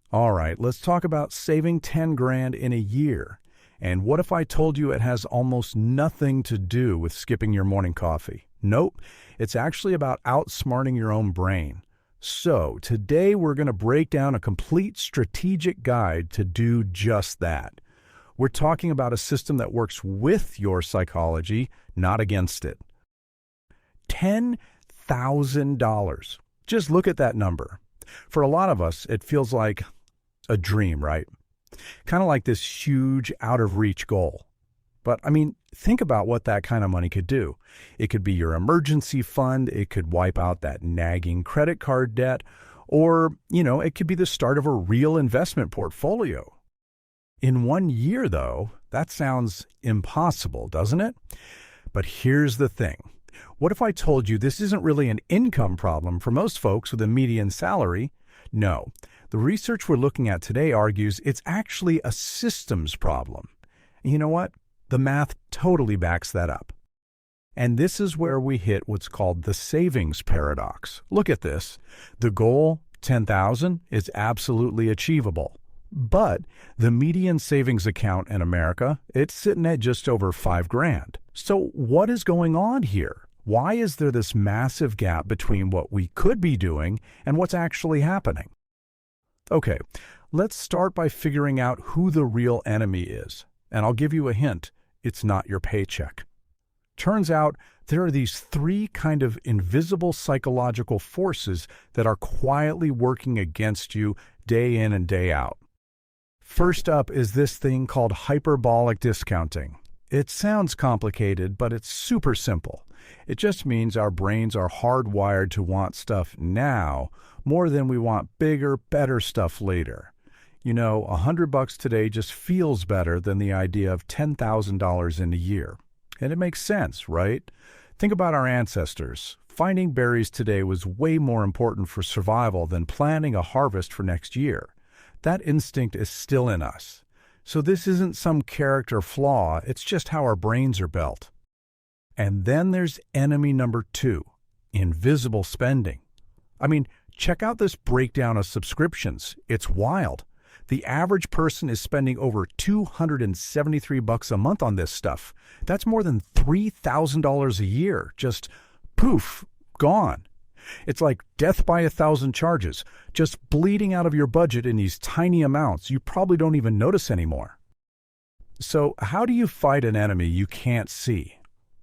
All right, let's talk about saving 10 grand in a year. And what if I told you it has almost nothing to do with skipping your morning coffee? Nope, it's actually about outsmarting your own brain. So, today we're going to break down a complete strategic guide to do just that. We're talking about a system that works with your psychology, not against it. $10,000. Just look at that number. For a lot of us, it feels like a dream, right? Kind of like this huge, out-of-reach goal. But, think about what that kind of money could do. It could be your emergency fund, it could wipe out that nagging credit card debt, or, it could be the start of a real investment portfolio. In 1 year, though, that sounds impossible, doesn't it? But here's the thing. What if I told you this isn't really an income problem for most folks with a median salary? No. The research we're looking at today argues it's actually a systems problem. And you know what? The math totally backs that up. And this is where we hit what's called the savings paradox. Look at this. The goal, 10,000, is absolutely achievable. But the median savings account in America, it's sitting at just over 5 grand. So what is going on here? Why is there this massive gap between what we could be doing and what's actually happening? Okay, let's start by figuring out who the real enemy is. And I'll give you a hint. It's not your paycheck. Turns out there are these 3 kind of invisible psychological forces that are quietly working against you day in and day out. First up is this thing called hyperbolic discounting. It sounds complicated, but it's super simple. It just means our brains are hardwired to want stuff now more than we want bigger, better stuff later. $100 today just feels better than the idea of $10,000 in a year. And it makes sense, right? Think about our ancestors. Finding berries today was way more important for survival than planning a harvest for next year. That instinct is still in us. So this isn't some character flaw, it's just how our brains are built. And then there's enemy number 2, invisible spending. Check out this breakdown of subscriptions. It's wild. The average person is spending over $273 a month on this stuff. That's more than $3,000 a year. Just poof, gone. It's like death by 1,000 charges, just bleeding out of your budget in these tiny amounts you probably don't even notice anymore. So how do you fight an enemy you can't see?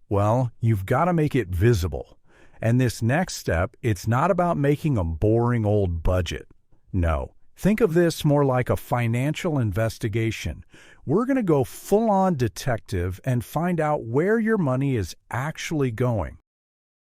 Well, you've got to make it visible. And this next step, it's not about making a boring old budget. No. Think of this more like a financial investigation. We're going to go full-on detective and find out where your money is actually going.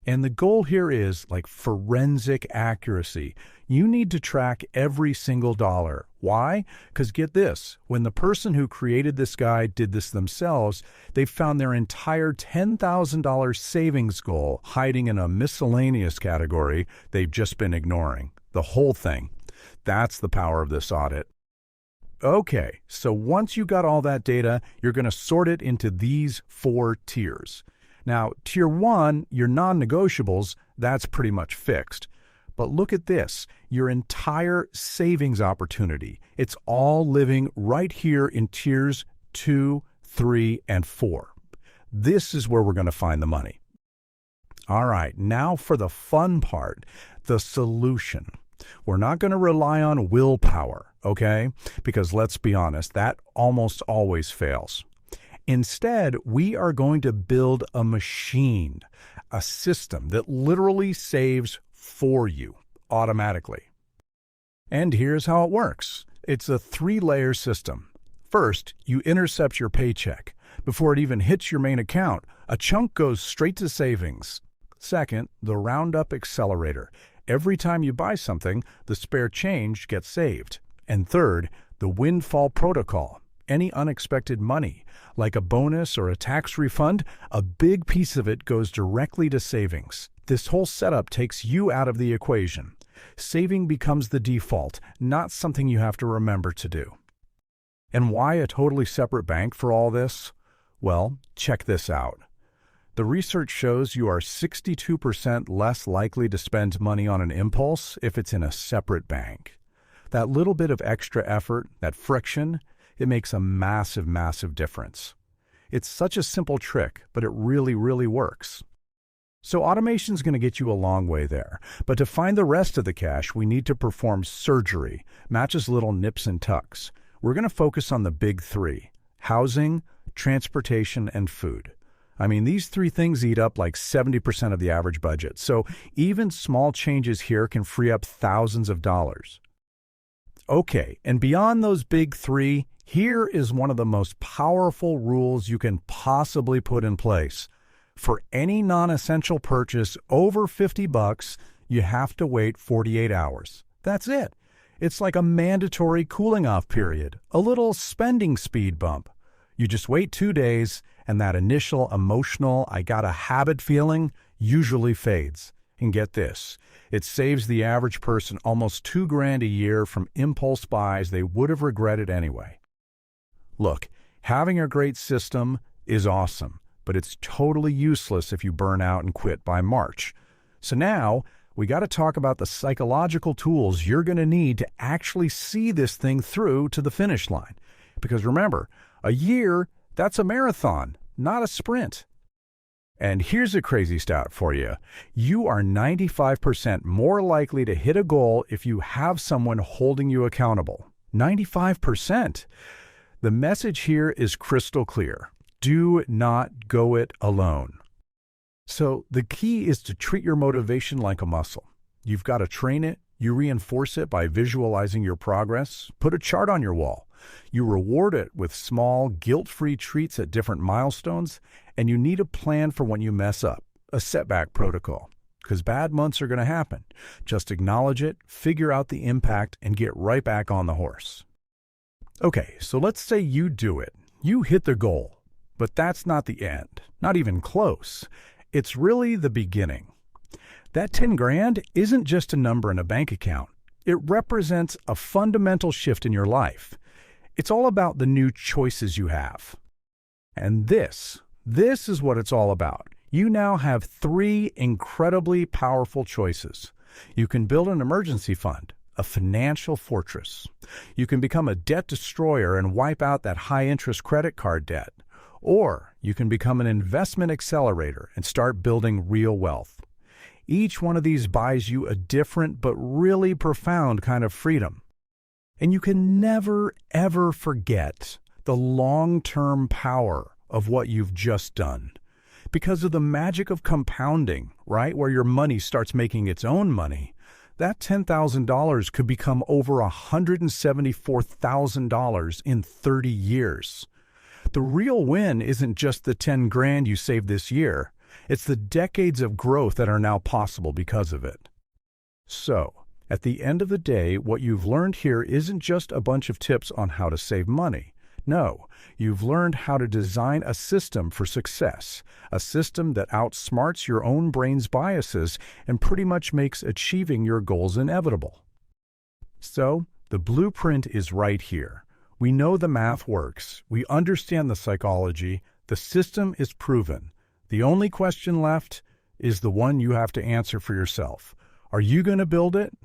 And the goal here is like forensic accuracy. You need to track every single dollar. Why? Because get this, when the person who created this guide did this themselves, they found their entire $10,000 savings goal hiding in a miscellaneous category they've just been ignoring. The whole thing. That's the power of this audit. Okay, so once you got all that data, you're going to sort it into these 4 tiers. Now, tier 1, your non-negotiables, that's pretty much fixed. But look at this, your entire savings opportunity. It's all living right here in tiers 2, 3, and 4. This is where we're going to find the money. All right, now for the fun part, the solution. We're not going to rely on willpower, okay? Because let's be honest, that almost always fails. Instead, we are going to build a machine, a system that literally saves for you automatically. And here's how it works. It's a 3-layer system. First, you intercept your paycheck. Before it even hits your main account, a chunk goes straight to savings. Second, the Roundup Accelerator. Every time you buy something, the spare change gets saved. And third, the Windfall Protocol. Any unexpected money, like a bonus or a tax refund, a big piece of it goes directly to savings. This whole setup takes you out of the equation. Saving becomes the default, not something you have to remember to do. And why a totally separate bank for all this? Well, check this out. The research shows you are 62% less likely to spend money on an impulse if it's in a separate bank. That little bit of extra effort, that friction, it makes a massive, massive difference. It's such a simple trick, but it really, really works. So automation is going to get you a long way there. But to find the rest of the cash, we need to perform surgery, matches little nips and tucks. We're going to focus on the big three: housing, transportation, and food. I mean, these three things eat up like 70% of the average budget. So even small changes here can free up thousands of dollars. Okay, and beyond those big three, here is one of the most powerful rules you can possibly put in place. For any non-essential purchase over $50, you have to wait 48 hours. That's it. It's like a mandatory cooling off period, a little spending speed bump. You just wait 2 days, and that initial emotional "I got a habit" feeling usually fades. And get this, it saves the average person almost $2,000 a year from impulse buys they would have regretted anyway. Look, having a great system is awesome, but it's totally useless if you burn out and quit by March. So now, we got to talk about the psychological tools you're going to need to actually see this thing through to the finish line. Because remember, a year, that's a marathon, not a sprint. And here's a crazy stat for you. You are 95% more likely to hit a goal if you have someone holding you accountable. 95%. The message here is crystal clear. Do not go it alone. So the key is to treat your motivation like a muscle. You've got to train it. You reinforce it by visualizing your progress. Put a chart on your wall. You reward it with small, guilt-free treats at different milestones, and you need a plan for when you mess up, a setback protocol, because bad months are going to happen. Just acknowledge it, figure out the impact, and get right back on the horse. Okay, so let's say you do it. You hit the goal. But that's not the end, not even close. It's really the beginning. That 10 grand isn't just a number in a bank account. It represents a fundamental shift in your life. It's all about the new choices you have. And this is what it's all about. You now have 3 incredibly powerful choices. You can build an emergency fund, a financial fortress. You can become a debt destroyer and wipe out that high-interest credit card debt. Or you can become an investment accelerator and start building real wealth. Each one of these buys you a different but really profound kind of freedom. And you can never, ever forget the long-term power of what you've just done. Because of the magic of compounding, right, where your money starts making its own money, that $10,000 could become over $174,000 in 30 years. The real win isn't just the 10 grand you saved this year. It's the decades of growth that are now possible because of it. So, at the end of the day, what you've learned here isn't just a bunch of tips on how to save money. No, you've learned how to design a system for success, a system that outsmarts your own brain's biases and pretty much makes achieving your goals inevitable. So, the blueprint is right here. We know the math works. We understand the psychology. The system is proven. The only question left is the one you have to answer for yourself. Are you going to build it,